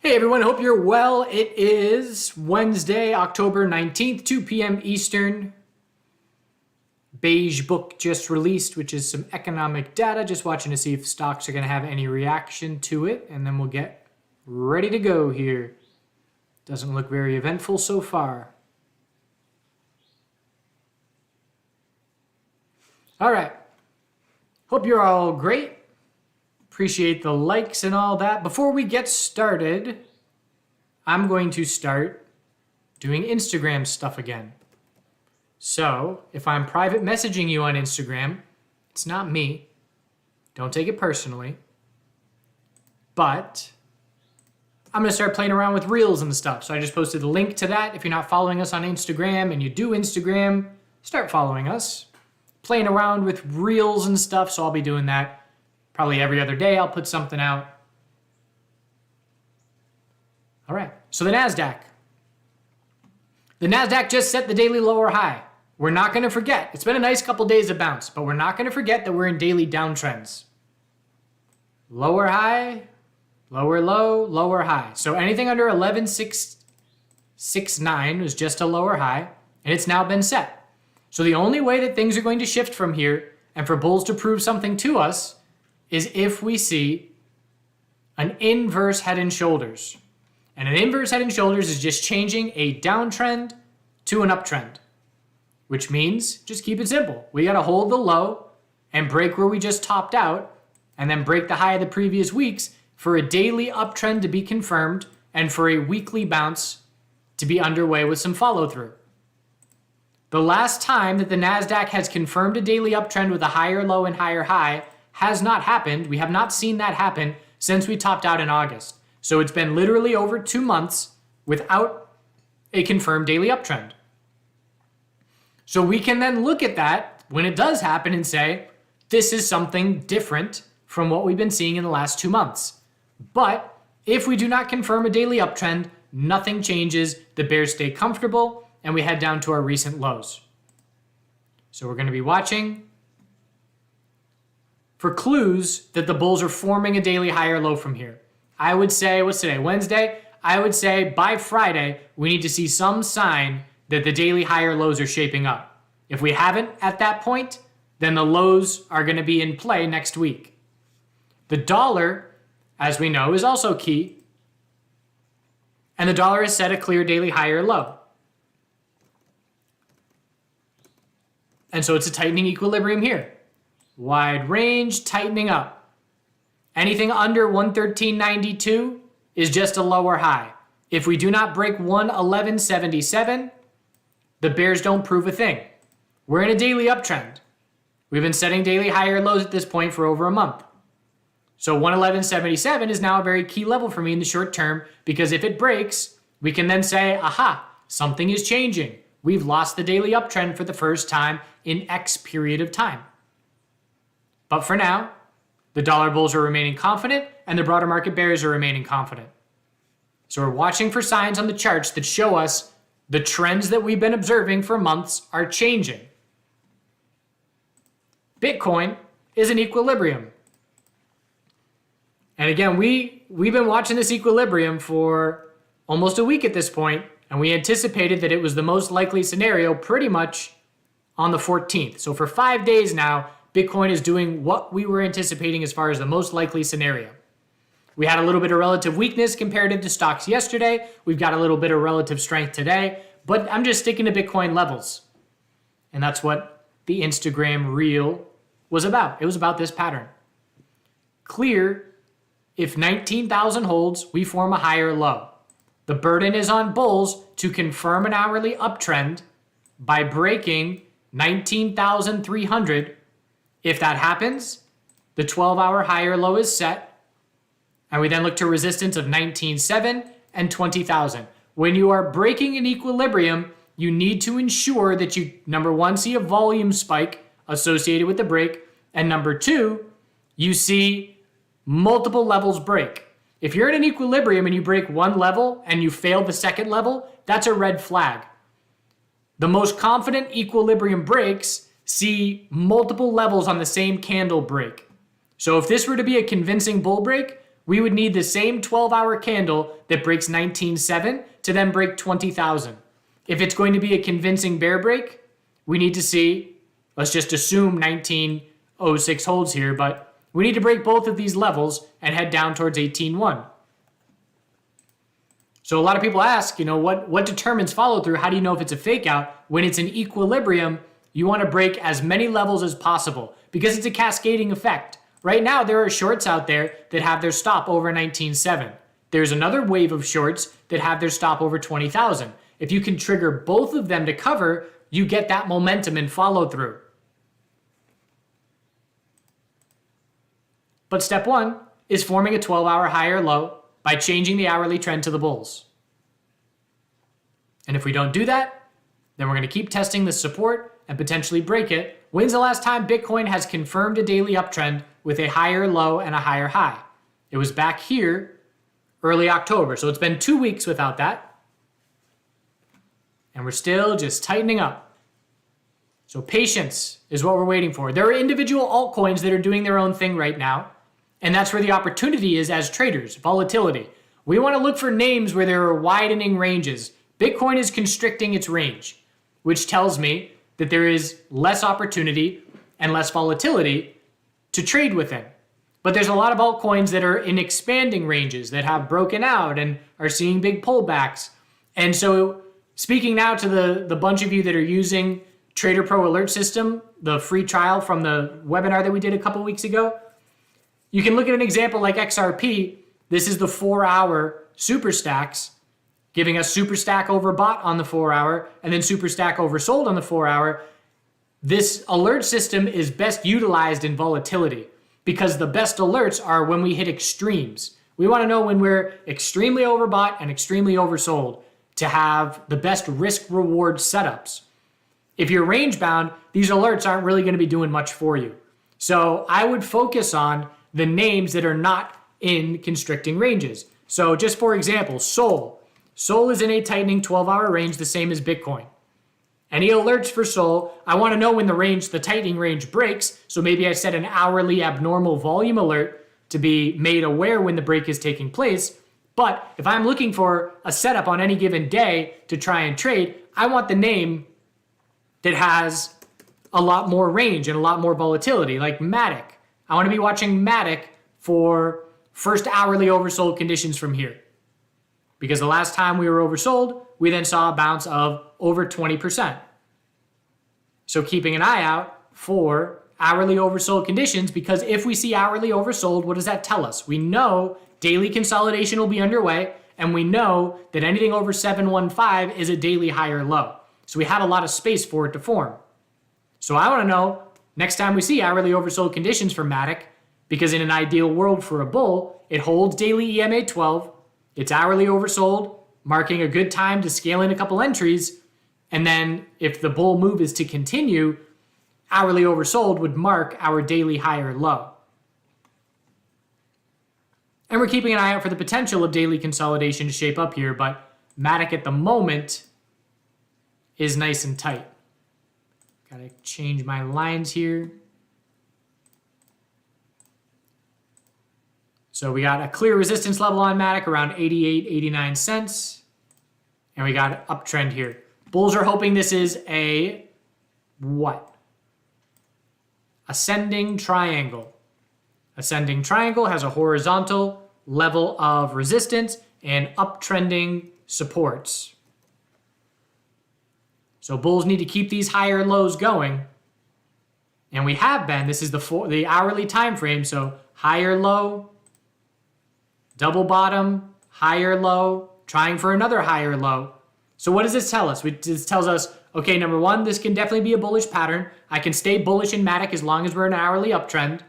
Hey everyone, hope you're well. It is Wednesday, October 19th, 2 p.m. Eastern. Beige book just released, which is some economic data. Just watching to see if stocks are going to have any reaction to it, and then we'll get ready to go here. Doesn't look very eventful so far. All right. Hope you're all great. Appreciate the likes and all that. Before we get started, I'm going to start doing Instagram stuff again. So if I'm private messaging you on Instagram, it's not me. Don't take it personally. But I'm going to start playing around with Reels and stuff. So I just posted a link to that. If you're not following us on Instagram and you do Instagram, start following us. Playing around with Reels and stuff. So I'll be doing that. Probably every other day I'll put something out. All right, so the NASDAQ. The NASDAQ just set the daily lower high. We're not going to forget. It's been a nice couple days of bounce, but we're not going to forget that we're in daily downtrends. Lower high, lower low, lower high. So anything under 11,669 was just a lower high, and it's now been set. So the only way that things are going to shift from here and for bulls to prove something to us is if we see an inverse head and shoulders. And an inverse head and shoulders is just changing a downtrend to an uptrend, which means just keep it simple. We got to hold the low and break where we just topped out and then break the high of the previous weeks for a daily uptrend to be confirmed and for a weekly bounce to be underway with some follow through. The last time that the NASDAQ has confirmed a daily uptrend with a higher low and higher high has not happened. We have not seen that happen since we topped out in August. So it's been literally over 2 months without a confirmed daily uptrend. So we can then look at that when it does happen and say, this is something different from what we've been seeing in the last 2 months. But if we do not confirm a daily uptrend, nothing changes. The bears stay comfortable and we head down to our recent lows. So we're going to be watching for clues that the bulls are forming a daily higher low from here. I would say, what's today, Wednesday? I would say by Friday, we need to see some sign that the daily higher lows are shaping up. If we haven't at that point, then the lows are going to be in play next week. The dollar, as we know, is also key. And the dollar has set a clear daily higher low. And so it's a tightening equilibrium here. Wide range, tightening up. Anything under 113.92 is just a lower high. If we do not break 111.77, the bears don't prove a thing. We're in a daily uptrend. We've been setting daily higher lows at this point for over a month. So 111.77 is now a very key level for me in the short term because if it breaks, we can then say, aha, something is changing. We've lost the daily uptrend for the first time in X period of time. But for now, the dollar bulls are remaining confident and the broader market bears are remaining confident. So we're watching for signs on the charts that show us the trends that we've been observing for months are changing. Bitcoin is in equilibrium. And again, we've been watching this equilibrium for almost a week at this point, and we anticipated that it was the most likely scenario pretty much on the 14th. So for 5 days now, Bitcoin is doing what we were anticipating as far as the most likely scenario. We had a little bit of relative weakness comparative to stocks yesterday. We've got a little bit of relative strength today, but I'm just sticking to Bitcoin levels. And that's what the Instagram reel was about. It was about this pattern. Clear, if 19,000 holds, we form a higher low. The burden is on bulls to confirm an hourly uptrend by breaking 19,300. If that happens, the 12-hour higher low is set, and we then look to resistance of 19.7 and 20,000. When you are breaking an equilibrium, you need to ensure that you, number one, see a volume spike associated with the break, and number two, you see multiple levels break. If you're in an equilibrium and you break one level and you fail the second level, that's a red flag. The most confident equilibrium breaks see multiple levels on the same candle break. So if this were to be a convincing bull break, we would need the same 12-hour candle that breaks 19.7 to then break 20,000. If it's going to be a convincing bear break, we need to see, let's just assume 1906 holds here, but we need to break both of these levels and head down towards 18.1. So a lot of people ask, what determines follow through? How do you know if it's a fake out? When it's in equilibrium, you want to break as many levels as possible because it's a cascading effect. Right now, there are shorts out there that have their stop over 19.7. There's another wave of shorts that have their stop over 20,000. If you can trigger both of them to cover, you get that momentum and follow through. But step one is forming a 12-hour high or low by changing the hourly trend to the bulls. And if we don't do that, then we're going to keep testing the support and potentially break it. When's the last time Bitcoin has confirmed a daily uptrend with a higher low and a higher high? It was back here early October. So it's been 2 weeks without that. And we're still just tightening up. So patience is what we're waiting for. There are individual altcoins that are doing their own thing right now. And that's where the opportunity is as traders, volatility. We want to look for names where there are widening ranges. Bitcoin is constricting its range, which tells me that there is less opportunity and less volatility to trade within. But there's a lot of altcoins that are in expanding ranges that have broken out and are seeing big pullbacks. And so speaking now to the bunch of you that are using Trader Pro Alert System, the free trial from the webinar that we did a couple weeks ago, you can look at an example like XRP. This is the 4-hour super stacks, giving us super stack overbought on the 4-hour and then super stack oversold on the 4-hour. This alert system is best utilized in volatility because the best alerts are when we hit extremes. We want to know when we're extremely overbought and extremely oversold to have the best risk reward setups. If you're range bound, these alerts aren't really going to be doing much for you. So I would focus on the names that are not in constricting ranges. So just for example, Sol. Sol is in a tightening 12-hour range, the same as Bitcoin. Any alerts for Sol, I want to know when the tightening range breaks. So maybe I set an hourly abnormal volume alert to be made aware when the break is taking place. But if I'm looking for a setup on any given day to try and trade, I want the name that has a lot more range and a lot more volatility, like Matic. I want to be watching Matic for first hourly oversold conditions from here. Because the last time we were oversold, we then saw a bounce of over 20%. So keeping an eye out for hourly oversold conditions, because if we see hourly oversold, what does that tell us? We know daily consolidation will be underway, and we know that anything over 715 is a daily high or low. So we have a lot of space for it to form. So I want to know next time we see hourly oversold conditions for Matic, because in an ideal world for a bull, it holds daily EMA 12, it's hourly oversold, marking a good time to scale in a couple entries, and then if the bull move is to continue, hourly oversold would mark our daily high or low. And we're keeping an eye out for the potential of daily consolidation to shape up here, but Matic at the moment is nice and tight. Gotta change my lines here. So we got a clear resistance level on Matic around 88, 89 cents. And we got an uptrend here. Bulls are hoping this is a what? Ascending triangle. Ascending triangle has a horizontal level of resistance and uptrending supports. So bulls need to keep these higher lows going. And we have been. This is the hourly time frame. So higher low, double bottom, higher low, trying for another higher low. So what does this tell us? This tells us, okay, number one, this can definitely be a bullish pattern. I can stay bullish in Matic as long as we're in an hourly uptrend.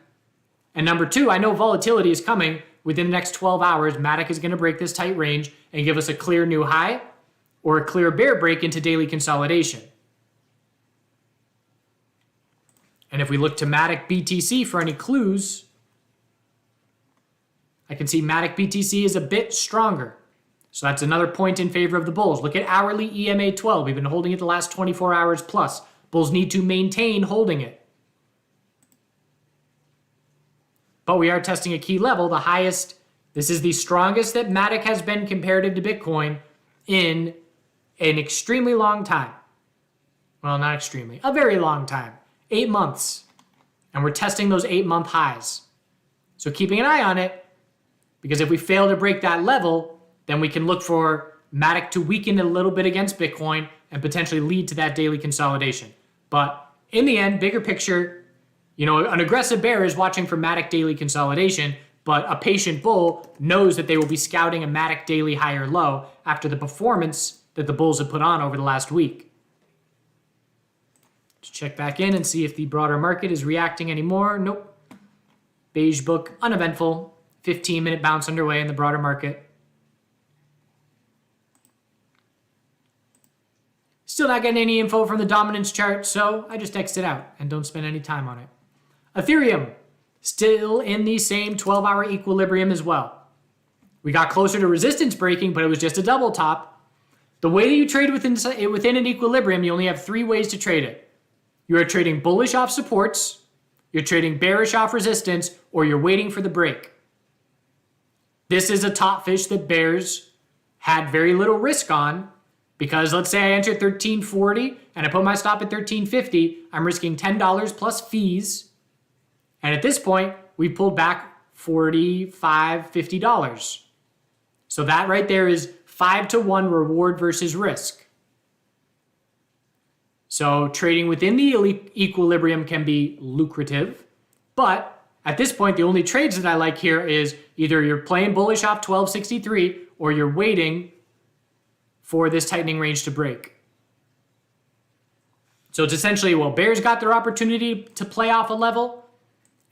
And number two, I know volatility is coming. Within the next 12 hours, Matic is going to break this tight range and give us a clear new high or a clear bear break into daily consolidation. And if we look to Matic BTC for any clues, I can see Matic BTC is a bit stronger. So that's another point in favor of the bulls. Look at hourly EMA 12. We've been holding it the last 24 hours plus. Bulls need to maintain holding it. But we are testing a key level, the highest This is the strongest that Matic has been comparative to Bitcoin in an extremely long time. Well, not extremely, a very long time, 8 months. And we're testing those 8-month highs. So keeping an eye on it, because if we fail to break that level, then we can look for Matic to weaken a little bit against Bitcoin and potentially lead to that daily consolidation. But in the end, bigger picture, an aggressive bear is watching for Matic daily consolidation, but a patient bull knows that they will be scouting a Matic daily high or low after the performance that the bulls have put on over the last week. Let's check back in and see if the broader market is reacting anymore. Nope. Beige book, uneventful. 15-minute bounce underway in the broader market. Still not getting any info from the dominance chart, so I just exit out and don't spend any time on it. Ethereum, still in the same 12-hour equilibrium as well. We got closer to resistance breaking, but it was just a double top. The way that you trade within an equilibrium, you only have 3 ways to trade it. You are trading bullish off supports, you're trading bearish off resistance, or you're waiting for the break. This is a top fish that bears had very little risk on, because let's say I enter 1340 and I put my stop at 1350, I'm risking $10 plus fees. And at this point, we pulled back $45, $50. So that right there is 5-to-1 reward versus risk. So trading within the equilibrium can be lucrative, but at this point, the only trades that I like here is either you're playing bullish off 1263 or you're waiting for this tightening range to break. So it's essentially, well, bears got their opportunity to play off a level,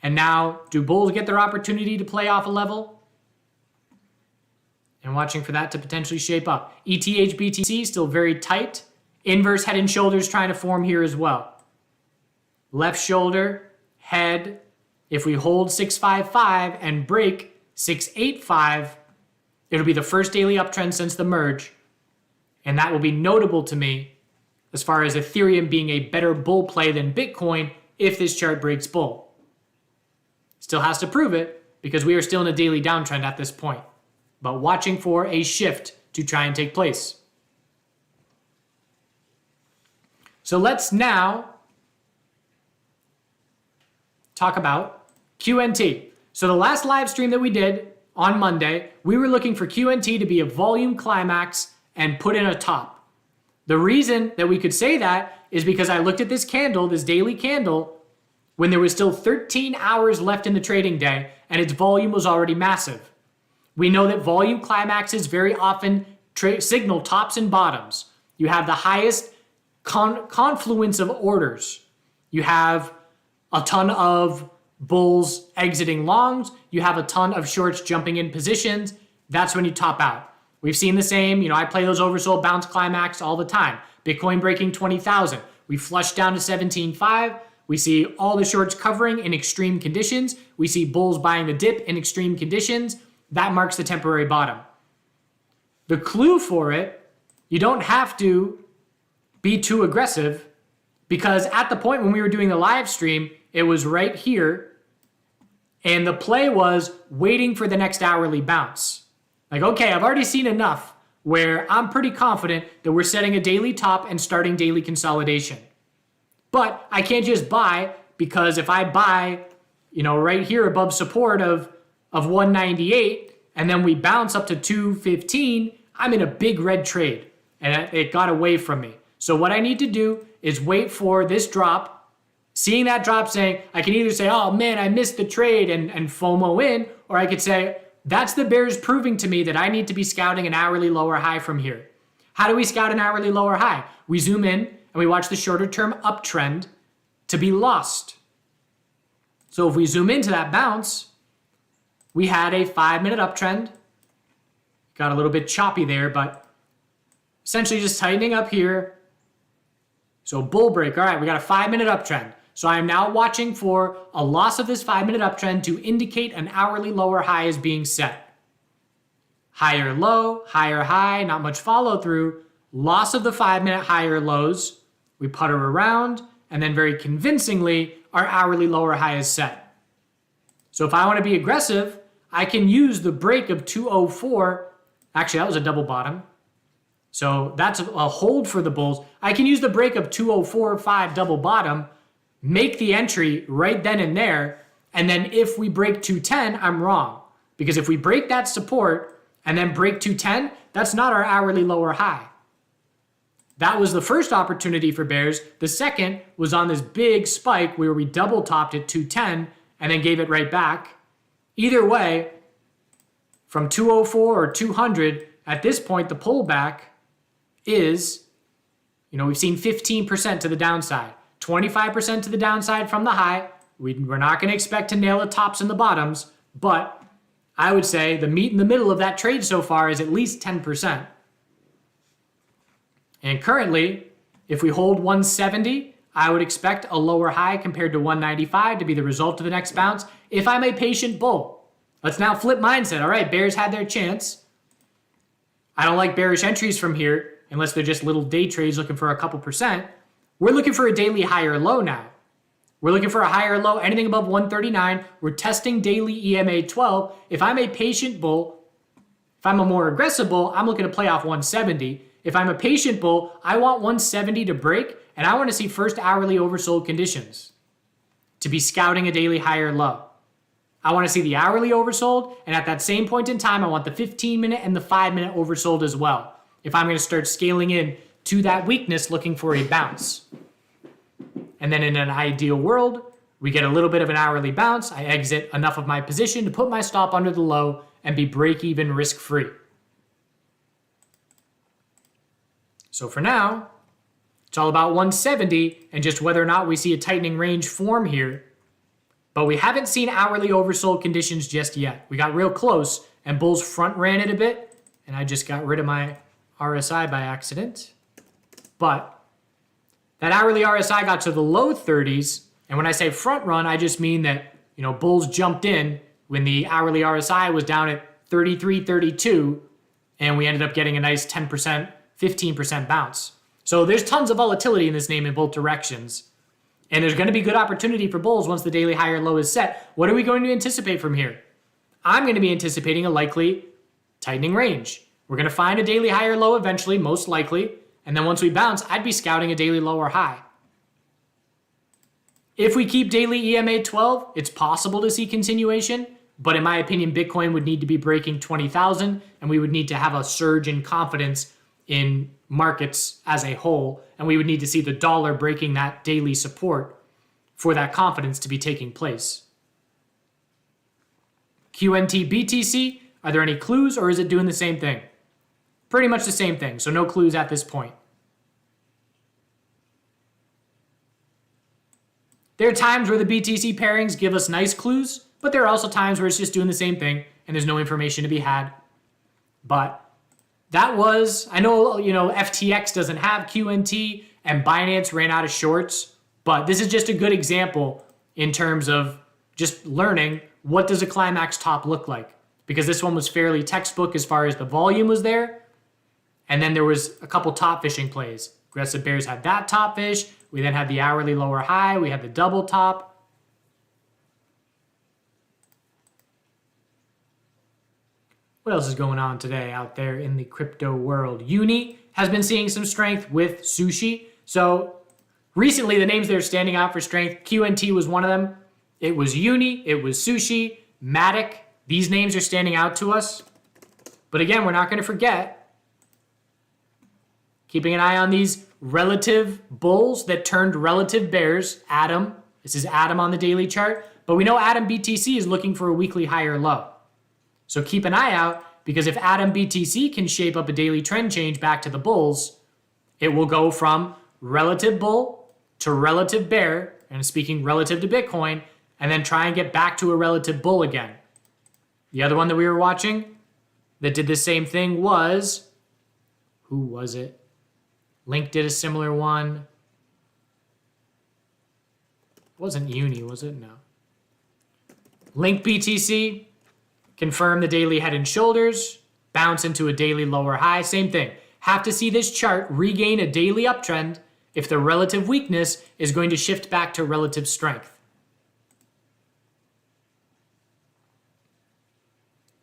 and now do bulls get their opportunity to play off a level? And watching for that to potentially shape up. ETH BTC still very tight. Inverse head and shoulders trying to form here as well. Left shoulder, head. If we hold 655 and break 685, it'll be the first daily uptrend since the merge. And that will be notable to me as far as Ethereum being a better bull play than Bitcoin if this chart breaks bull. Still has to prove it because we are still in a daily downtrend at this point, but watching for a shift to try and take place. So let's now talk about QNT. So the last live stream that we did on Monday, we were looking for QNT to be a volume climax and put in a top. The reason that we could say that is because I looked at this candle, this daily candle, when there was still 13 hours left in the trading day and its volume was already massive. We know that volume climaxes very often signal tops and bottoms. You have the highest confluence of orders. You have a ton of bulls exiting longs. You have a ton of shorts jumping in positions. That's when you top out. We've seen the same, I play those oversold bounce climax all the time. Bitcoin breaking 20,000. We flush down to 17.5. We see all the shorts covering in extreme conditions. We see bulls buying the dip in extreme conditions. That marks the temporary bottom. The clue for it, you don't have to be too aggressive because at the point when we were doing the live stream, it was right here. And the play was waiting for the next hourly bounce. Like, okay, I've already seen enough where I'm pretty confident that we're setting a daily top and starting daily consolidation. But I can't just buy because if I buy, right here above support of 198 and then we bounce up to 215, I'm in a big red trade and it got away from me. So what I need to do is wait for this drop, seeing that drop saying, I can either say, oh man, I missed the trade and FOMO in, or I could say, that's the bears proving to me that I need to be scouting an hourly lower high from here. How do we scout an hourly lower high? We zoom in and we watch the shorter term uptrend to be lost. So if we zoom into that bounce, we had a 5-minute uptrend. Got a little bit choppy there, but essentially just tightening up here. So bull break. All right, we got a 5-minute uptrend. So I am now watching for a loss of this 5-minute uptrend to indicate an hourly lower high is being set. Higher low, higher high, not much follow through. Loss of the 5-minute higher lows. We putter around, and then very convincingly, our hourly lower high is set. So if I want to be aggressive, I can use the break of 204. Actually, that was a double bottom. So that's a hold for the bulls. I can use the break of 204.5 double bottom, make the entry right then and there. And then if we break 210, I'm wrong. Because if we break that support and then break 210, that's not our hourly lower high. That was the first opportunity for bears. The second was on this big spike where we double topped at 210 and then gave it right back. Either way, from 204 or 200, at this point, the pullback is, we've seen 15% to the downside, 25% to the downside from the high. We're not going to expect to nail the tops and the bottoms, but I would say the meat in the middle of that trade so far is at least 10%. And currently, if we hold 170, I would expect a lower high compared to 195 to be the result of the next bounce if I'm a patient bull. Let's now flip mindset. All right, bears had their chance. I don't like bearish entries from here unless they're just little day trades looking for a couple percent. We're looking for a daily higher low now. We're looking for a higher low, anything above 139. We're testing daily EMA 12. If I'm a patient bull, if I'm a more aggressive bull, I'm looking to play off 170. If I'm a patient bull, I want 170 to break, and I want to see first hourly oversold conditions to be scouting a daily higher low. I want to see the hourly oversold, and at that same point in time, I want the 15-minute and the 5-minute oversold as well. If I'm going to start scaling in to that weakness looking for a bounce. And then in an ideal world, we get a little bit of an hourly bounce. I exit enough of my position to put my stop under the low and be break-even risk-free. So for now, it's all about 170 and just whether or not we see a tightening range form here. But we haven't seen hourly oversold conditions just yet. We got real close and bulls front ran it a bit, and I just got rid of my RSI by accident. But that hourly RSI got to the low 30s, and when I say front run, I just mean that, bulls jumped in when the hourly RSI was down at 33, 32, and we ended up getting a nice 10%, 15% bounce. So there's tons of volatility in this name in both directions. And there's going to be good opportunity for bulls once the daily higher low is set. What are we going to anticipate from here? I'm going to be anticipating a likely tightening range. We're going to find a daily higher low eventually, most likely. And then once we bounce, I'd be scouting a daily lower high. If we keep daily EMA 12, it's possible to see continuation. But in my opinion, Bitcoin would need to be breaking 20,000, and we would need to have a surge in confidence in markets as a whole, and we would need to see the dollar breaking that daily support for that confidence to be taking place. QNT BTC, are there any clues, or is it doing the same thing? Pretty much the same thing, so no clues at this point. There are times where the BTC pairings give us nice clues, but there are also times where it's just doing the same thing and there's no information to be had. But that was, I know, FTX doesn't have QNT and Binance ran out of shorts, but this is just a good example in terms of just learning what does a climax top look like. Because this one was fairly textbook as far as the volume was there. And then there was a couple top fishing plays. Aggressive bears had that top fish. We then had the hourly lower high. We had the double top. What else is going on today out there in the crypto world? Uni has been seeing some strength with sushi. So recently the names that are standing out for strength, QNT was one of them. It was Uni, it was sushi, Matic. These names are standing out to us. But again, we're not going to forget keeping an eye on these relative bulls that turned relative bears. Atom, this is Atom on the daily chart. But we know Atom BTC is looking for a weekly higher low. So keep an eye out, because if Atom BTC can shape up a daily trend change back to the bulls, it will go from relative bull to relative bear, and speaking relative to Bitcoin, and then try and get back to a relative bull again. The other one that we were watching that did the same thing was, who was it? Link did a similar one. It wasn't Uni, was it? No. Link BTC. Confirm the daily head and shoulders, bounce into a daily lower high, same thing. Have to see this chart regain a daily uptrend if the relative weakness is going to shift back to relative strength.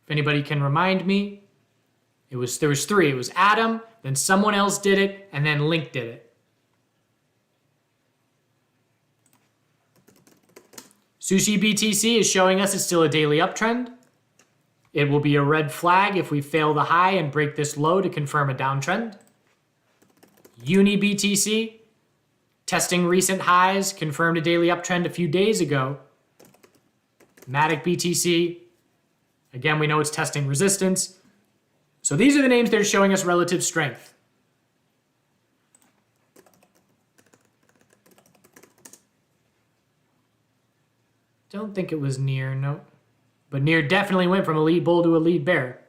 If anybody can remind me, there was 3. It was Adam, then someone else did it, and then Link did it. Sushi BTC is showing us it's still a daily uptrend. It will be a red flag if we fail the high and break this low to confirm a downtrend. Uni BTC, testing recent highs, confirmed a daily uptrend a few days ago. Matic BTC, again, we know it's testing resistance. So these are the names that are showing us relative strength. Don't think it was near, no. But near definitely went from a lead bull to a lead bear.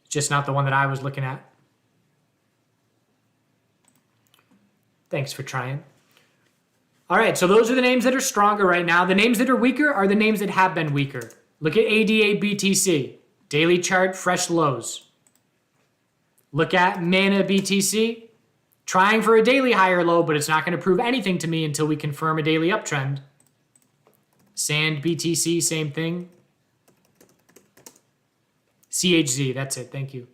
Just not the one that I was looking at. Thanks for trying. All right, so those are the names that are stronger right now. The names that are weaker are the names that have been weaker. Look at ADA BTC, daily chart, fresh lows. Look at Mana BTC, trying for a daily higher low, but it's not going to prove anything to me until we confirm a daily uptrend. Sand BTC, same thing. CHZ, that's it, thank you.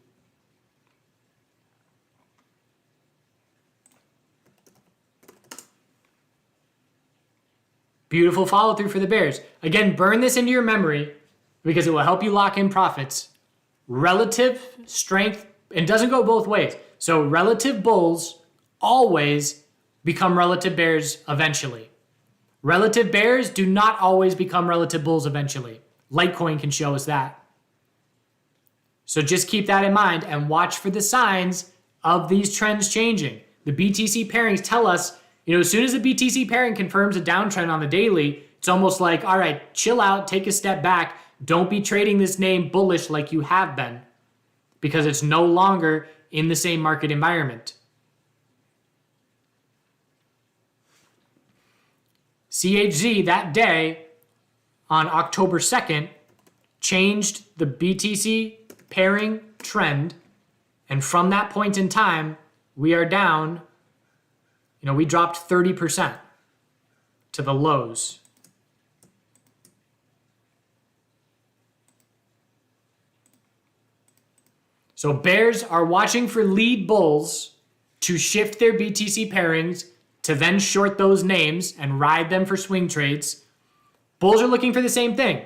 Beautiful follow through for the bears. Again, burn this into your memory because it will help you lock in profits. Relative strength, it doesn't go both ways. So relative bulls always become relative bears eventually. Relative bears do not always become relative bulls eventually. Litecoin can show us that. So just keep that in mind and watch for the signs of these trends changing. The BTC pairings tell us, as soon as the BTC pairing confirms a downtrend on the daily, it's almost like, all right, chill out, take a step back. Don't be trading this name bullish like you have been because it's no longer in the same market environment. CHZ that day on October 2nd changed the BTC pairing trend. And from that point in time, we are down, we dropped 30% to the lows. So bears are watching for lead bulls to shift their BTC pairings to then short those names and ride them for swing trades. Bulls are looking for the same thing.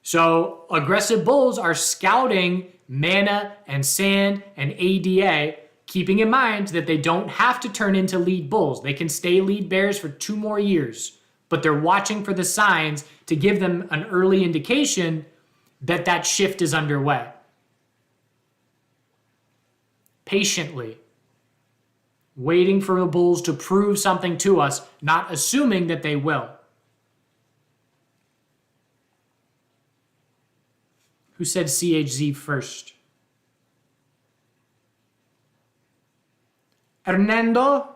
So aggressive bulls are scouting Mana and Sand and ADA, keeping in mind that they don't have to turn into lead bulls. They can stay lead bears for 2 more years, but they're watching for the signs to give them an early indication that that shift is underway. Patiently waiting for the bulls to prove something to us, not assuming that they will. Who said CHZ first? Hernando?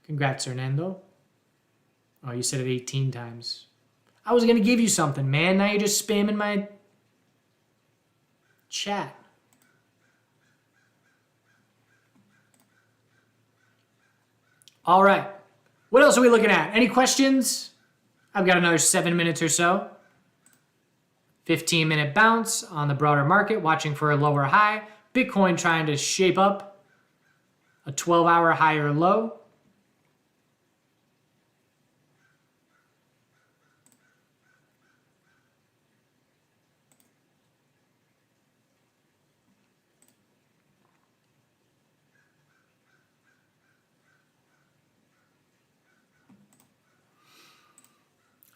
Congrats, Hernando. Oh, you said it 18 times. I was going to give you something, man. Now you're just spamming my chat. All right. What else are we looking at? Any questions? I've got another 7 minutes or so. 15-minute bounce on the broader market, watching for a lower high. Bitcoin trying to shape up a 12-hour higher low.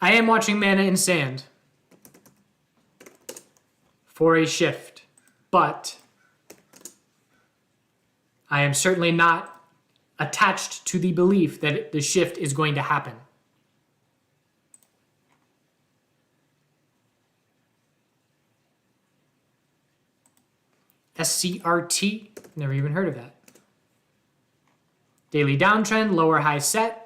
I am watching Mana and Sand for a shift, but I am certainly not attached to the belief that the shift is going to happen. SCRT, never even heard of that. Daily downtrend, lower high set.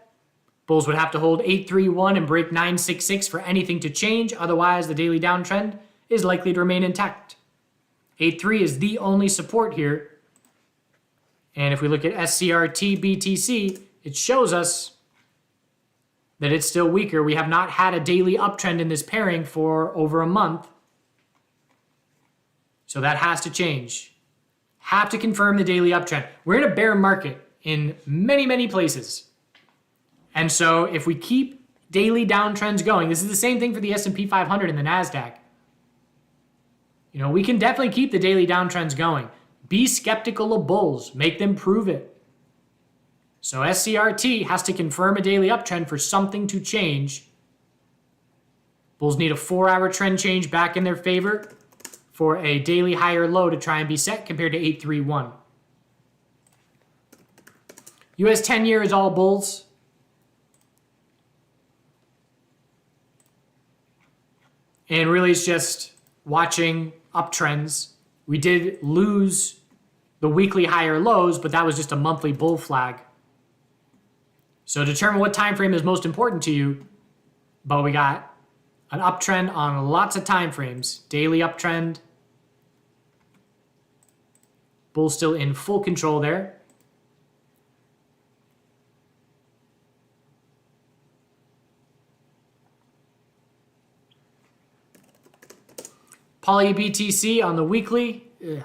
Bulls would have to hold 831 and break 966 for anything to change. Otherwise, the daily downtrend is likely to remain intact. 8.3 is the only support here. And if we look at SCRT BTC, it shows us that it's still weaker. We have not had a daily uptrend in this pairing for over a month. So that has to change. Have to confirm the daily uptrend. We're in a bear market in many, many places. And so if we keep daily downtrends going, this is the same thing for the S&P 500 and the NASDAQ. You know, we can definitely keep the daily downtrends going. Be skeptical of bulls. Make them prove it. So SCRT has to confirm a daily uptrend for something to change. Bulls need a 4-hour trend change back in their favor for a daily higher low to try and be set compared to 831. US 10-year is all bulls. And really it's just watching uptrends. We did lose the weekly higher lows, but that was just a monthly bull flag. So determine what time frame is most important to you. But we got an uptrend on lots of time frames. Daily uptrend. Bull still in full control there. Poly BTC on the weekly. Ugh.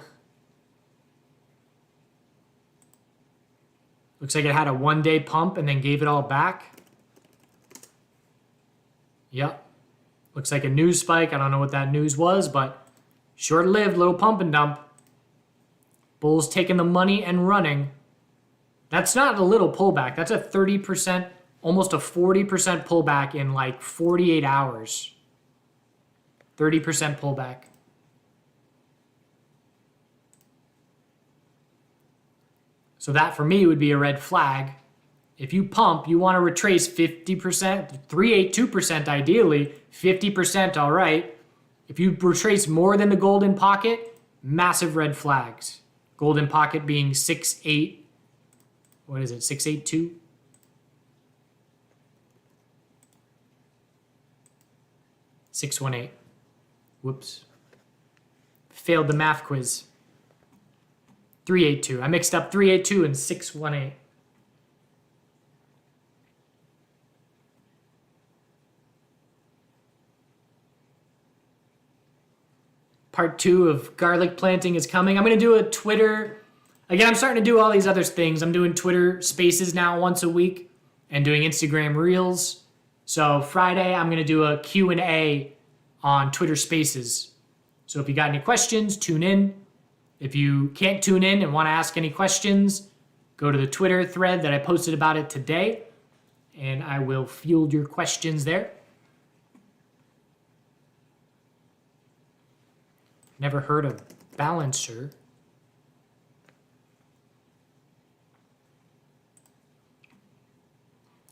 Looks like it had a 1-day pump and then gave it all back. Yep. Looks like a news spike. I don't know what that news was, but short-lived little pump and dump. Bulls taking the money and running. That's not a little pullback. That's a 30%, almost a 40% pullback in like 48 hours. 30% pullback. So that for me would be a red flag. If you pump, you want to retrace 50%, 382% ideally, 50% all right. If you retrace more than the golden pocket, massive red flags. Golden pocket being 68, what is it, 682? $618. Whoops. Failed the math quiz. 382. I mixed up 382 and 618. Part 2 of garlic planting is coming. I'm going to do a Twitter. Again, I'm starting to do all these other things. I'm doing Twitter Spaces now once a week and doing Instagram Reels. So Friday, I'm going to do a Q&A on Twitter Spaces. So if you got any questions, tune in. If you can't tune in and want to ask any questions, go to the Twitter thread that I posted about it today, and I will field your questions there. Never heard of balancer.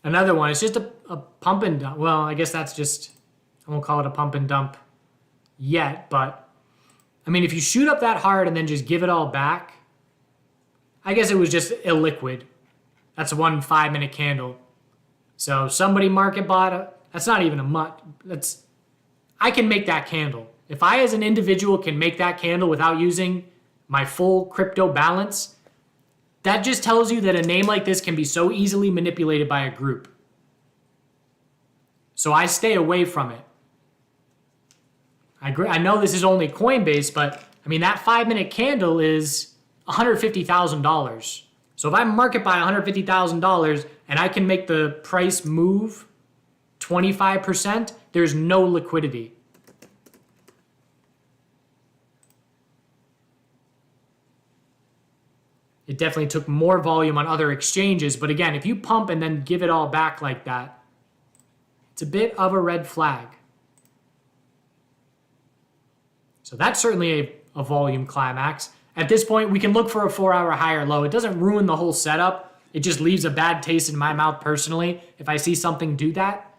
Another one, it's just a pump and dump. Well, I guess that's just, I won't call it a pump and dump yet, but I mean, if you shoot up that hard and then just give it all back, I guess it was just illiquid. That's one 5-minute candle. So somebody market bought it. That's not even a mutt. I can make that candle. If I as an individual can make that candle without using my full crypto balance, that just tells you that a name like this can be so easily manipulated by a group. So I stay away from it. I know this is only Coinbase, but I mean, that 5-minute candle is $150,000. So if I market buy $150,000 and I can make the price move 25%, there's no liquidity. It definitely took more volume on other exchanges. But again, if you pump and then give it all back like that, it's a bit of a red flag. So that's certainly a volume climax. At this point, we can look for a 4-hour higher low. It doesn't ruin the whole setup. It just leaves a bad taste in my mouth personally if I see something do that.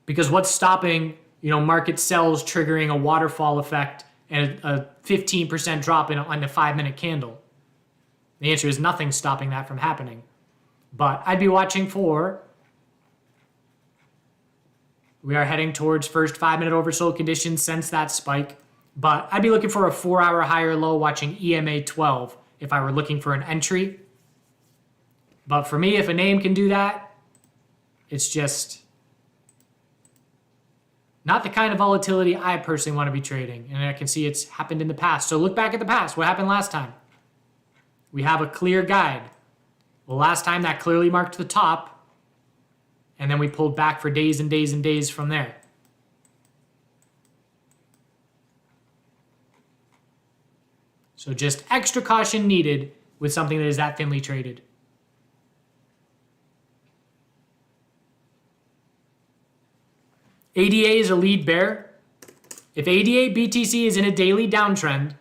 Because what's stopping, market sells triggering a waterfall effect and a 15% drop on the 5-minute candle? The answer is nothing stopping that from happening. But I'd be watching for, we are heading towards first 5-minute oversold conditions since that spike. But I'd be looking for a 4-hour higher low watching EMA 12 if I were looking for an entry. But for me, if a name can do that, it's just not the kind of volatility I personally want to be trading. And I can see it's happened in the past. So look back at the past. What happened last time? We have a clear guide. Well, last time that clearly marked the top. And then we pulled back for days and days and days from there. So just extra caution needed with something that is that thinly traded. ADA is a lead bear. If ADA BTC is in a daily downtrend,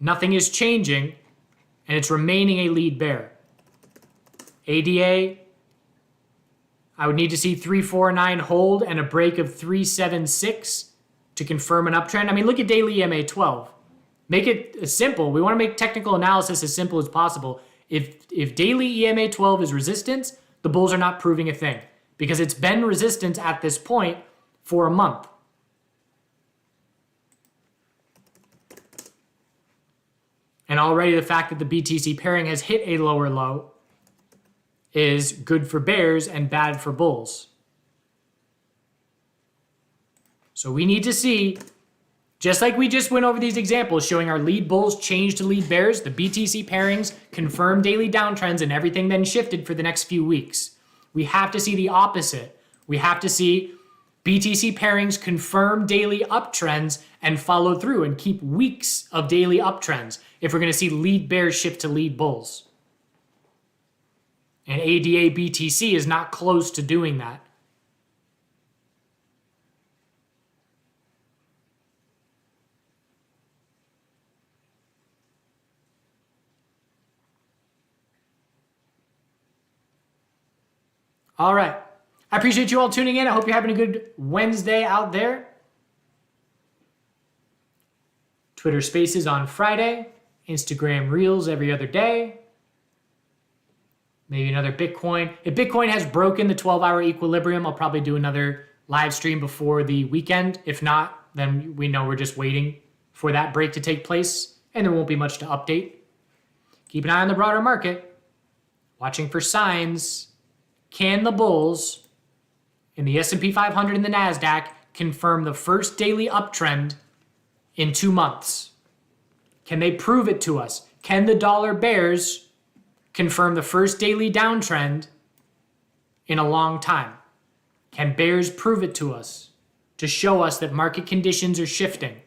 nothing is changing, and it's remaining a lead bear. ADA, I would need to see 349 hold and a break of 376 to confirm an uptrend. I mean, look at daily EMA 12. Make it simple. We want to make technical analysis as simple as possible. If daily EMA 12 is resistance, the bulls are not proving a thing because it's been resistance at this point for a month. And already the fact that the BTC pairing has hit a lower low is good for bears and bad for bulls. So we need to see, just like we just went over these examples showing our lead bulls change to lead bears, the BTC pairings confirm daily downtrends and everything then shifted for the next few weeks. We have to see the opposite. We have to see BTC pairings confirm daily uptrends and follow through and keep weeks of daily uptrends if we're going to see lead bears shift to lead bulls. And ADA BTC is not close to doing that. All right. I appreciate you all tuning in. I hope you're having a good Wednesday out there. Twitter Spaces on Friday. Instagram Reels every other day. Maybe another Bitcoin. If Bitcoin has broken the 12-hour equilibrium, I'll probably do another live stream before the weekend. If not, then we know we're just waiting for that break to take place, and there won't be much to update. Keep an eye on the broader market. Watching for signs. Can the bulls in the S&P 500 and the NASDAQ confirm the first daily uptrend in 2 months? Can they prove it to us? Can the dollar bears confirm the first daily downtrend in a long time? Can bears prove it to us to show us that market conditions are shifting?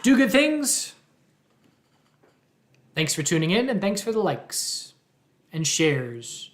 Do good things. Thanks for tuning in, and thanks for the likes and shares.